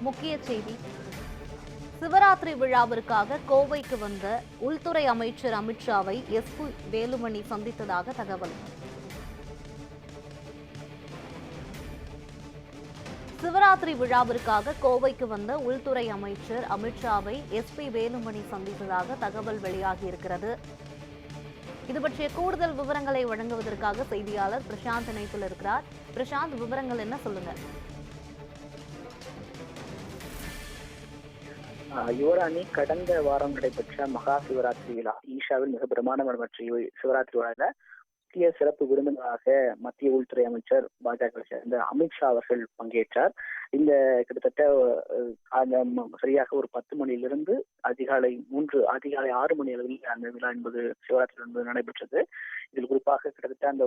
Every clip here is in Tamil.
முக்கிய செய்தி. சிவராத்திரி விழாவிற்காக கோவைக்கு வந்த உள்துறை அமைச்சர் அமித்ஷாவை எஸ்பி வேலுமணி சந்தித்ததாக தகவல். சிவராத்திரி விழாவிற்காக கோவைக்கு வந்த உள்துறை அமைச்சர் அமித்ஷாவை எஸ்பி வேலுமணி சந்தித்ததாக தகவல் வெளியாகியிருக்கிறது. இது பற்றிய கூடுதல் விவரங்களை வழங்குவதற்காக செய்தியாளர் பிரசாந்த் இணைப்பில் இருக்கிறார். பிரசாந்த், விவரங்கள் என்ன, சொல்லுங்க. யுவராணி, கடந்த வாரம் நடைபெற்ற மகா சிவராத்திரி விழா, ஈஷாவில் மிக பிரமாண்டமான சிவராத்திரி விழாவில் முக்கிய சிறப்பு விருந்தினராக மத்திய உள்துறை அமைச்சர் பாஜக சேர்ந்த அமித்ஷா அவர்கள் பங்கேற்றார். இந்த கிட்டத்தட்ட சரியாக ஒரு 10 மணியிலிருந்து அதிகாலை 6 மணி அளவில் அந்த விழா என்பது சிவராத்திரி என்பது நடைபெற்றது. இதில் குறிப்பாக கிட்டத்தட்ட அந்த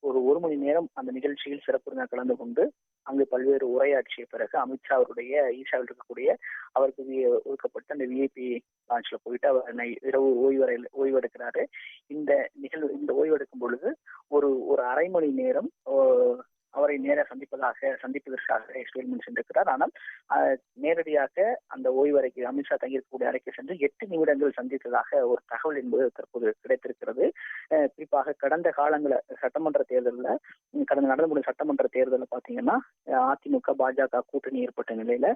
ஒரு மணி நேரம் அந்த நிகழ்ச்சியில் சிறப்பு கலந்து கொண்டு அங்கு பல்வேறு உரையாற்றிய பிறகு அமித்ஷா அவருடைய ஈஷாவில் இருக்கக்கூடிய அவருக்கு ஒதுக்கப்பட்ட அந்த விஐபி லான்ச்ல போயிட்டு அவர் இரவு ஓய்வெடுக்கிறாரு. இந்த ஓய்வெடுக்கும் பொழுது ஒரு அரை மணி நேரம் அவரை சந்திப்பதற்காக வேலுமணி சென்றிருக்கிறார். ஆனால் நேரடியாக அந்த ஓய்வறைக்கு அமித்ஷா தங்கியிருக்கக்கூடிய அறைக்கு சென்று 8 நிமிடங்கள் சந்தித்ததாக ஒரு தகவல் என்பது தற்போது கிடைத்திருக்கிறது. குறிப்பாக கடந்த நடந்து முடிந்த சட்டமன்ற தேர்தலில் பாத்தீங்கன்னா அதிமுக பாஜக கூட்டணி ஏற்பட்ட நிலையில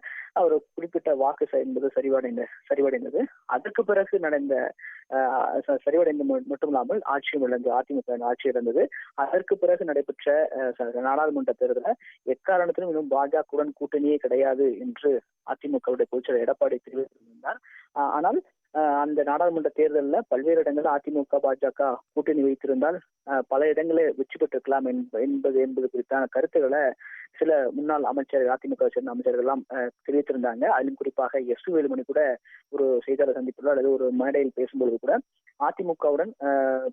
அவர் குறிப்பிட்ட வாக்கு என்பது சரிவடைந்தது. அதற்கு பிறகு நடந்த சரிவடைந்து மட்டுமில்லாமல் ஆட்சியும் இழந்து அதிமுக ஆட்சி இழந்தது. அதற்கு பிறகு நடைபெற்ற நாடாளுமன்ற தேர்தலில் எக்காரணத்திலும் இன்னும் பாஜகவுடன் கூட்டணியே கிடையாது என்று அதிமுகவுடைய பொதுச்செயலர் எடப்பாடி தெரிவித்திருந்தார். ஆனால் அந்த நாடாளுமன்ற தேர்தலில் பல்வேறு இடங்களில் அதிமுக பாஜக கூட்டணி வைத்திருந்தால் பல இடங்களில் வெற்றி பெற்றிருக்கலாம் என்பது குறித்தான கருத்துக்களை சில முன்னாள் அதிமுக சேர்ந்த அமைச்சர்கள் எல்லாம் தெரிவித்திருந்தாங்க. அதிலும் குறிப்பாக எஸ்பி வேலுமணி கூட ஒரு செய்தியாளர் சந்திப்பிலோ அல்லது ஒரு மேடையில் பேசும்பொழுது கூட அதிமுகவுடன்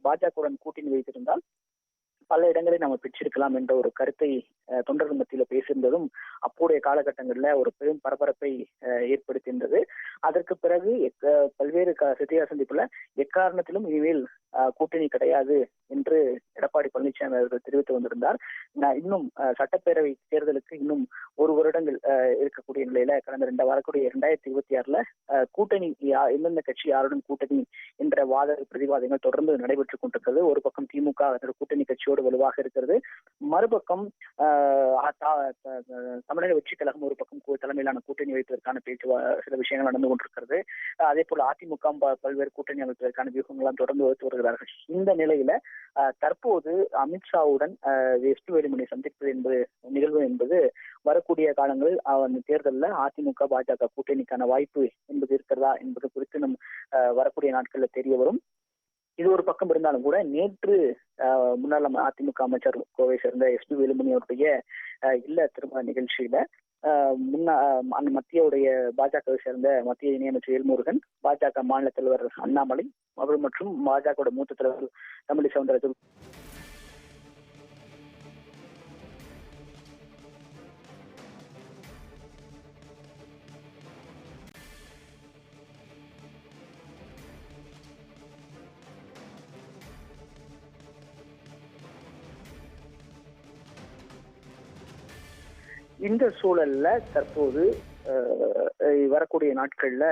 பாஜகவுடன் கூட்டணி வைத்திருந்தால் பல இடங்களை நம்ம பெற்றிருக்கலாம் என்ற ஒரு கருத்தை தொண்டர்கள் மத்தியில பேசியிருந்ததும் அப்போதைய காலகட்டங்களில் ஒரு பெரும் பரபரப்பை ஏற்படுத்தியிருந்தது. அதற்கு பிறகு பல்வேறு செய்தியாளர் சந்திப்புல எக்காரணத்திலும் இனிமேல் கூட்டணி கிடையாது என்று எடப்பாடி பழனிசாமி அவர்கள் தெரிவித்து வந்திருந்தார். இன்னும் சட்டப்பேரவை தேர்தலுக்கு இன்னும் 1 வருடங்கள் இருக்கக்கூடிய நிலையில கடந்த வரக்கூடிய 2026ல கூட்டணி எந்தெந்த கட்சி யாருடன் கூட்டணி என்ற பிரதிவாதங்கள் தொடர்ந்து நடைபெற்றுக் கொண்டிருக்கிறது. ஒரு பக்கம் திமுக கூட்டணி கட்சியோடு வலுவாக இருக்கிறது, மறுபக்கம் தமிழக வெற்றி கழகம் ஒரு பக்கம் தலைமையிலான கூட்டணி வைப்பதற்கான சில விஷயங்கள் நடந்து கொண்டிருக்கிறது. அதே போல அதிமுக பல்வேறு கூட்டணி அமைப்பதற்கான வியூகங்கள்லாம் தொடர்ந்து வகுத்து வருகிறார்கள். இந்த நிலையில தற்போது அமித்ஷாவுடன் எஸ்பி வேலுமணி சந்திப்பது நிகழ்வு என்பது வரக்கூடிய காலங்களில் அந்த தேர்தலில் அதிமுக பாஜக கூட்டணிக்கான வாய்ப்பு என்பது இருக்கிறதா என்பது குறித்து நம் வரக்கூடிய நாட்கள்ல தெரிய வரும். இது ஒரு பக்கம் இருந்தாலும் கூட நேற்று முன்னாள் அதிமுக அமைச்சர் கோவை சேர்ந்த எஸ்பி வேலுமணி அவருடைய இல்ல திருமண நிகழ்ச்சியில அந்த மத்திய பாஜகவை சேர்ந்த மத்திய இணையமைச்சர் வேல்முருகன், பாஜக மாநில தலைவர் அண்ணாமலை மற்றும் பாஜக மூத்த தலைவர் தமிழிசை சவுந்தரராஜன் இந்த சூழல்ல தற்போது வரக்கூடிய நாட்கள்ல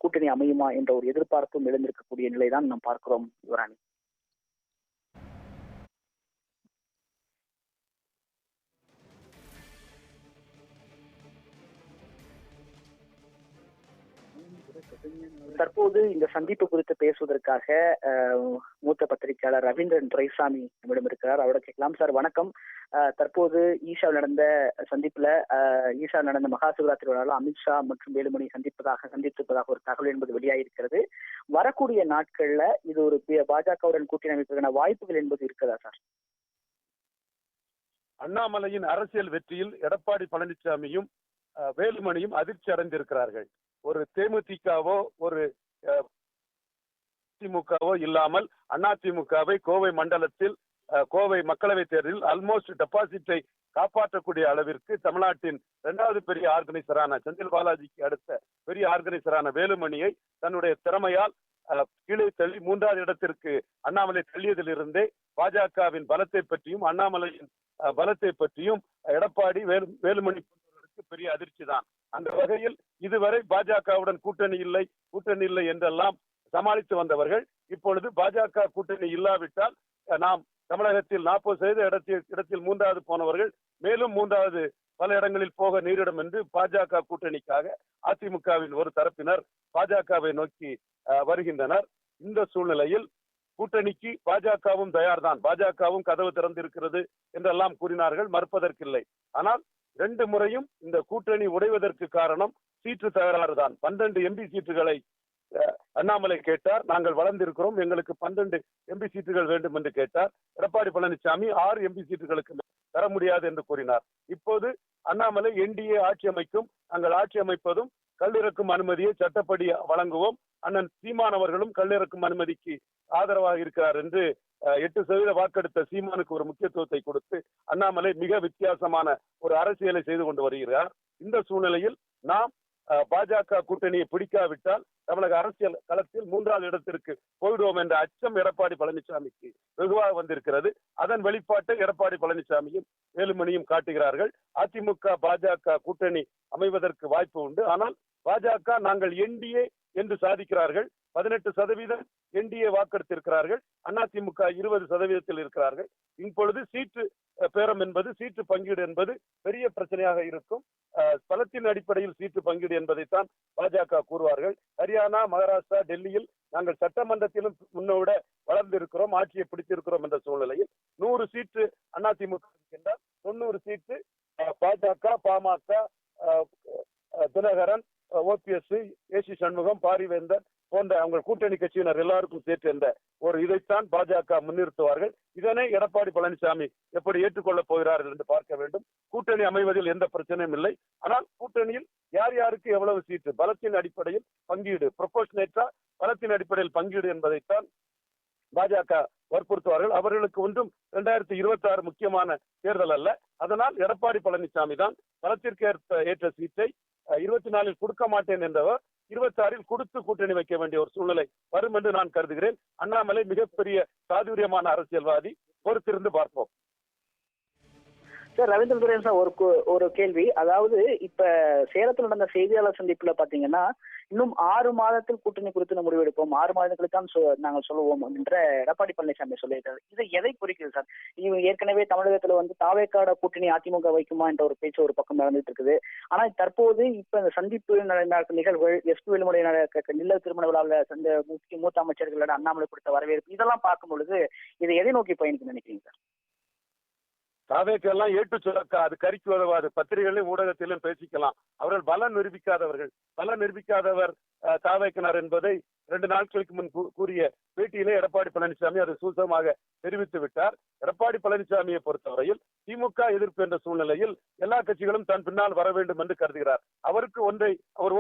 கூட்டணி அமையுமா என்ற ஒரு எதிர்பார்ப்பும் எழுந்திருக்கக்கூடிய நிலைதான் நாம் பார்க்கிறோம். யுவராணி, தற்போது இந்த சந்திப்பு குறித்து பேசுவதற்காக மூத்த பத்திரிகையாளர் ரவீந்திரன் துரைசாமி நம்மிடம் இருக்கிறார். அவரோட கேட்கலாம். சார் வணக்கம். தற்போது ஈஷாவில் நடந்த மகா சிவராத்திரி விழாவில் அமித்ஷா மற்றும் வேலுமணி சந்தித்திருப்பதாக ஒரு தகவல் என்பது வெளியாகிருக்கிறது. வரக்கூடிய நாட்கள்ல இது ஒரு பாஜகவுடன் கூட்டணி அமைப்பதற்கான வாய்ப்புகள் என்பது இருக்கிறதா சார்? அண்ணாமலையின் அரசியல் வெற்றியில் எடப்பாடி பழனிசாமியும் வேலுமணியும் அதிர்ச்சி அடைந்திருக்கிறார்கள். ஒரு தேமுதிகவோ ஒரு திமுகவோ இல்லாமல் அதிமுகவை கோவை மண்டலத்தில் கோவை மக்களவை தேர்தலில் ஆல்மோஸ்ட் டெபாசிட்டை காப்பாற்றக்கூடிய அளவிற்கு தமிழ்நாட்டின் 2வது பெரிய ஆர்கனைசரான செந்தில் பாலாஜிக்கு அடுத்த பெரிய ஆர்கனைசரான வேலுமணியை தன்னுடைய திறமையால் கீழே தள்ளி 3வது இடத்திற்கு அண்ணாமலை தள்ளியதிலிருந்தே பாஜகவின் பலத்தை பற்றியும் அண்ணாமலையின் பலத்தை பற்றியும் எடப்பாடி வேலுமணி பெரிய அதிர்ச்சி தான். அந்த வகையில் இதுவரை பாஜகவுடன் கூட்டணி இல்லை என்றெல்லாம் சமாளித்து வந்தவர்கள் இப்பொழுது பாஜக கூட்டணி இல்லாவிட்டால் நாம் தமிழகத்தில் 40% இடத்தில் 3வது போனவர்கள் மேலும் 3வது பல இடங்களில் போக நேரிடும் என்று பாஜக கூட்டணிக்காக அதிமுகவின் ஒரு தரப்பினர் பாஜகவை நோக்கி வருகின்றனர். இந்த சூழ்நிலையில் கூட்டணிக்கு பாஜகவும் தயார்தான், பாஜகவும் கதவு திறந்திருக்கிறது என்றெல்லாம் கூறினார்கள், மறுப்பதற்கில்லை. ஆனால் 2 முறையும் இந்த கூட்டணி உடைவதற்கு காரணம் சீட்டு தகராறு தான். 12 எம்பி சீட்டுகளை அண்ணாமலை கேட்டார், நாங்கள் வளர்ந்திருக்கிறோம், எங்களுக்கு 12 எம்பி சீட்டுகள் வேண்டும் என்று கேட்டார். எடப்பாடி பழனிசாமி 6 எம்பி சீட்டுகளுக்கு தர முடியாது என்று கூறினார். இப்போது அண்ணாமலை என்டிஏ ஆட்சி அமைக்கும், நாங்கள் ஆட்சி அமைப்பதும் கல்லிறக்கும் அனுமதியை சட்டப்படி வழங்குவோம், அண்ணன் சீமான் அவர்களும் கல்லிறக்கும் அனுமதிக்கு ஆதரவாக இருக்கிறார் என்று 8% வாக்கெடுத்த சீமானுக்கு ஒரு முக்கியத்துவத்தை கொடுத்து அண்ணாமலை மிக வித்தியாசமான ஒரு அரசியலை செய்து கொண்டு வருகிறார். இந்த சூழ்நிலையில் நாம் பாஜக கூட்டணியை பிடிக்காவிட்டால் தமிழக அரசியல் களத்தில் 3வது இடத்திற்கு போய்விடுவோம் என்ற அச்சம் எடப்பாடி பழனிசாமிக்கு வெகுவாக வந்திருக்கிறது. அதன் வெளிப்பாட்டை எடப்பாடி பழனிசாமியும் வேலுமணியும் காட்டுகிறார்கள். அதிமுக பாஜக கூட்டணி அமைவதற்கு வாய்ப்பு உண்டு. ஆனால் பாஜக நாங்கள் என்டிஏ என்று சாதிக்கிறார்கள். 18% என்டிஏ வாக்கெடுத்திருக்கிறார்கள். அதிமுக 20% இருக்கிறார்கள். இப்பொழுது சீட்டு பேரம் என்பது, சீட்டு பங்கீடு என்பது பெரிய பிரச்சனையாக இருக்கும். பலத்தின் அடிப்படையில் சீட்டு பங்கீடு என்பதைத்தான் பாஜக கூறுவார்கள். ஹரியானா, மகாராஷ்டிரா, டெல்லியில் நாங்கள் சட்டமன்றத்திலும் முன்னோட வளர்ந்திருக்கிறோம், ஆட்சியை பிடித்திருக்கிறோம் என்ற சூழ்நிலையில் 100 சீட்டு அதிமுக இருக்கின்றால் 90 சீட்டு பாஜக, பாமக, தினகரன், ஓபிஎஸ், ஏசி சண்முகம், பாரிவேந்தர் போன்ற அவங்க கூட்டணி கட்சியினர் எல்லாருக்கும் சேர்த்து என்ற ஒரு இதைத்தான் பாஜக முன்னிறுத்துவார்கள். இதனை எடப்பாடி பழனிசாமி எப்படி ஏற்றுக்கொள்ளப் போகிறார்கள் என்று பார்க்க வேண்டும். கூட்டணி அமைவதில் எந்த பிரச்சனையும் இல்லை. ஆனால் கூட்டணியில் யார் யாருக்கு எவ்வளவு சீட்டு, பலத்தின் அடிப்படையில் பங்கீடு, ப்ரொபோர்ஷனேட்டா பலத்தின் அடிப்படையில் பங்கீடு என்பதைத்தான் பாஜக வற்புறுத்துவார்கள். அவர்களுக்கு ஒன்றும் 2026 முக்கியமான தேர்தல் அல்ல. அதனால் எடப்பாடி பழனிசாமி தான் பலத்திற்கு ஏற்ற சீட்டை 24 கொடுக்க மாட்டேன் என்றவர் 26 கொடுத்து கூட்டணி வைக்க வேண்டிய ஒரு சூழ்நிலை வரும் என்று நான் கருதுகிறேன். அண்ணாமலை மிகப்பெரிய சாதுரியமான அரசியல்வாதி, பொறுத்திருந்து பார்ப்போம். சார், ரவீந்திர துரையன் சார், ஒரு கேள்வி. அதாவது இப்ப சேலத்தில் நடந்த செய்தியாளர் சந்திப்புல பாத்தீங்கன்னா இன்னும் 6 மாதத்தில் கூட்டணி குறித்து முடிவெடுப்போம், 6 மாதங்களுக்கு தான் நாங்கள் சொல்லுவோம் என்ற எடப்பாடி பழனிசாமி சொல்லியிருக்காரு. இது எதை குறிக்கிறது சார்? ஏற்கனவே தமிழகத்துல தாவேக்காட கூட்டணி அதிமுக வைக்குமா என்ற ஒரு பேச்சு ஒரு பக்கம் நடந்துட்டு இருக்குது. ஆனா தற்போது இப்ப இந்த சந்திப்பு நடக்கும் நிகழ்வுகள், எஸ்பி வேலுமணி இல்ல திருமண விழாவில் சந்த மூத்த அமைச்சர்களோட அண்ணாமலை கொடுத்த வரவேற்பு, இதெல்லாம் பார்க்கும் பொழுது இதை எதை நோக்கி பயணிக்க நினைக்கிறீங்க சார்? தாவேக்கெல்லாம் ஏட்டு சுரக்கா, அது கறிக்கு உதவாது. பத்திரிகைகளிலும் ஊடகத்திலும் பேசிக்கலாம். அவர்கள் பலம் நிரூபிக்காதவர்கள். பலம் நிரூபிக்காதவர் தாவேக்கனர் என்பதை 2 நாட்களுக்கு முன் கூறிய பேட்டியிலே எடப்பாடி பழனிசாமி அதை சூசகமாக தெரிவித்து விட்டார். எடப்பாடி பழனிசாமியை பொறுத்தவரையில் திமுக எதிர்ப்பு என்ற சூழ்நிலையில் எல்லா கட்சிகளும் தன் பின்னால் வர வேண்டும் என்று கருதுகிறார். அவர்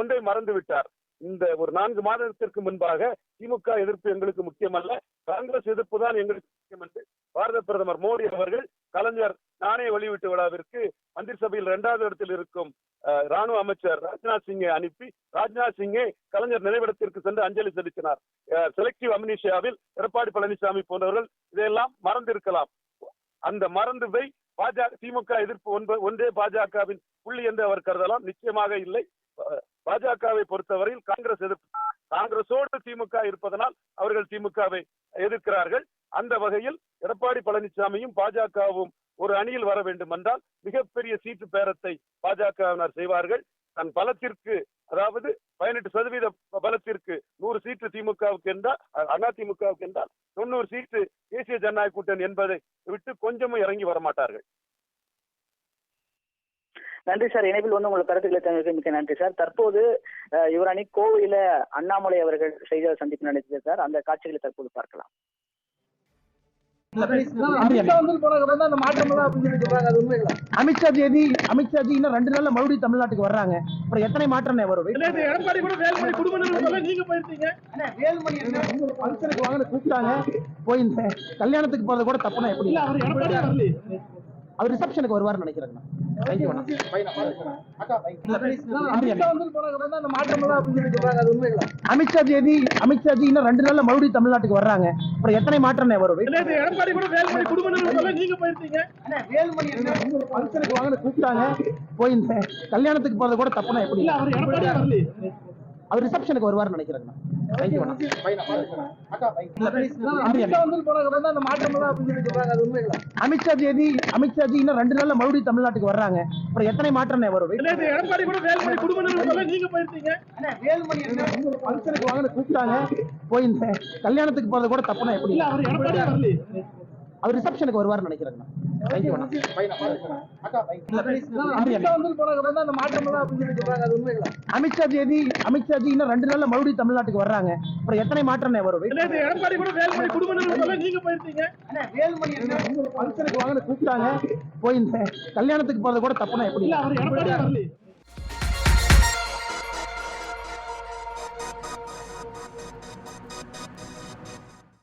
ஒன்றை மறந்து விட்டார். இந்த ஒரு 4 மாதத்திற்கு முன்பாக திமுக எதிர்ப்பு எங்களுக்கு முக்கியமல்ல, காங்கிரஸ் எதிர்ப்பு தான் எங்களுக்கு முக்கியம் என்று பாரத பிரதமர் மோடி அவர்கள் கலைஞர் நாணய வெளியீட்டு விழாவிற்கு மந்திரி சபையில் 2வது இடத்தில் இருக்கும் ராணுவ அமைச்சர் ராஜ்நாத் சிங்கை அனுப்பி, ராஜ்நாத் சிங்கை கலைஞர் நினைவிடத்திற்கு சென்று அஞ்சலி செலுத்தினார். செலக்டிவ் அம்னீஷியாவில் எடப்பாடி பழனிசாமி போன்றவர்கள் இதையெல்லாம் மறந்திருக்கலாம். அந்த மறந்துவை திமுக எதிர்ப்பு ஒன்றே பாஜகவின் புள்ளி என்று அவர் கருதலாம். நிச்சயமாக இல்லை. பாஜகவை பொறுத்தவரையில் காங்கிரஸ் எதிர்ப்பு, காங்கிரஸோடு திமுக இருப்பதனால் அவர்கள் திமுகவை எதிர்க்கிறார்கள். அந்த வகையில் எடப்பாடி பழனிசாமியும் பாஜகவும் ஒரு அணியில் வர வேண்டும் என்றால் மிகப்பெரிய சீட்டு பேரத்தை பாஜகவினர் செய்வார்கள். தன் பலத்திற்கு, அதாவது 18% பலத்திற்கு 100 சீட்டு திமுகவுக்கு என்றால், அதிமுகவுக்கு என்றால் 90 சீட்டு தேசிய ஜனநாயக கூட்டணி என்பதை விட்டு கொஞ்சமும் இறங்கி வரமாட்டார்கள். நன்றி சார். இணைப்பில் உங்களுக்கு கருத்துக்களை தங்களுக்கு மிக்க நன்றி சார். தற்போது இவர் அணி கோவையில அண்ணாமலை அவர்கள் செய்தியாளர் சந்திப்பு நடத்தியது சார். அந்த காட்சிகளை தற்போது பார்க்கலாம். அமித்ஷாஜி இன்னும் 2 நாள்ல மறுபடியும் தமிழ்நாட்டுக்கு வர்றாங்க. அப்புறம் எத்தனை மாற்றம் வரும்? கூப்பிட்டாங்க, போய் கல்யாணத்துக்கு போறது கூட தப்புனா எப்படி? அவர் ரிசப்ஷனுக்கு வருவார்னு நினைக்கிறேன். தேங்க்யூ அண்ணா. அமித்ஷாஜி இன்னும் 2 நாள்ல மறுபடியும் தமிழ்நாட்டுக்கு வர்றாங்க. அப்புறம் எத்தனை மாற்றம் வரும்? எடப்பாடி கூட வேலுமணி குடும்ப நீங்க போயிருந்தீங்க. வேலுமணி ஃபங்க்ஷனுக்கு வாங்கன்னு கூப்பிட்டாங்க. போய் இந்த கல்யாணத்துக்கு போறது கூட தப்புனா எப்படி? அவர் எடப்பாடியே வரல. அவர் ரிசப்ஷனுக்கு வருவார்னு நினைக்கிறேன். தேங்க்யூ அண்ணா. அமித்ஷாஜி இன்னும் 2 நாள்ல மறுபடியும் தமிழ்நாட்டுக்கு வர்றாங்க. அப்புறம் எத்தனை மாற்றம் வரும்? எடப்பாடி கூட வேலுமணி குடும்ப நீங்க போயிருந்தீங்க. வேலுமணி ஃபங்க்ஷனுக்கு வாங்கன்னு கூப்பிட்டாங்க. போய் இந்த கல்யாணத்துக்கு போறது கூட தப்புனா எப்படி? அவர் எடப்பாடியே வரல. அவர் ரிசப்ஷனுக்கு வருவார்னு நினைக்கிறேன். தேங்க்யூ அண்ணா. அமித்ஷாஜி இன்னும் 2 நாள்ல மறுபடியும் தமிழ்நாட்டுக்கு வர்றாங்க. அப்புறம் எத்தனை மாற்றம் வரும்? எடப்பாடி கூட வேலுமணி குடும்ப நீங்க போயிருந்தீங்க. வேலுமணி ஃபங்க்ஷனுக்கு வாங்கன்னு கூப்பிட்டாங்க. போய் இந்த கல்யாணத்துக்கு போறது கூட தப்புனா எப்படி? அவர் எடப்பாடியே வரல.